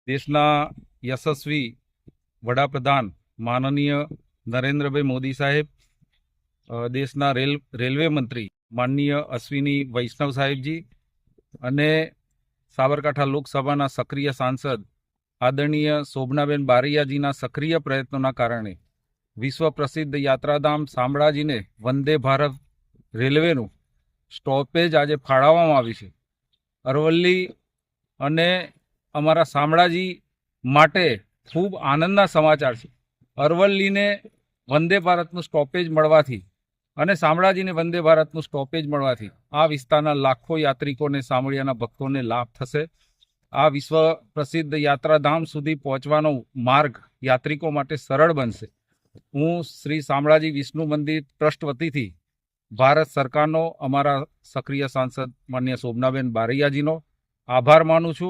દેશના યશસ્વી વડાપ્રધાન માનનીય નરેન્દ્રભાઈ મોદી સાહેબ, દેશના રેલવે મંત્રી માનનીય અશ્વિની વૈષ્ણવ સાહેબજી અને સાબરકાંઠા લોકસભાના સક્રિય સાંસદ આદરણીય શોભનાબેન બારૈયાજીના સક્રિય પ્રયત્નોના કારણે વિશ્વ પ્રસિદ્ધ યાત્રાધામ શામળાજીને વંદે ભારત રેલવેનું સ્ટોપેજ આજે ફાળવવામાં આવ્યું છે. અરવલ્લી અને અમારા શામળાજી માટે ખૂબ આનંદના સમાચાર છે. અરવલ્લીને વંદે ભારતનું સ્ટોપેજ મળવાથી અને શામળાજીને વંદે ભારતનું સ્ટોપેજ મળવાથી આ વિસ્તારના લાખો યાત્રિકોને, શામળિયાના ભક્તોને લાભ થશે. આ વિશ્વ પ્રસિદ્ધ યાત્રાધામ સુધી પહોંચવાનો માર્ગ યાત્રિકો માટે સરળ બનશે. હું શ્રી શામળાજી વિષ્ણુ મંદિર ટ્રસ્ટ વતીથી ભારત સરકારનો, અમારા સક્રિય સાંસદ માનનીય શોભનાબેન બારૈયાજીનો આભાર માનું છું.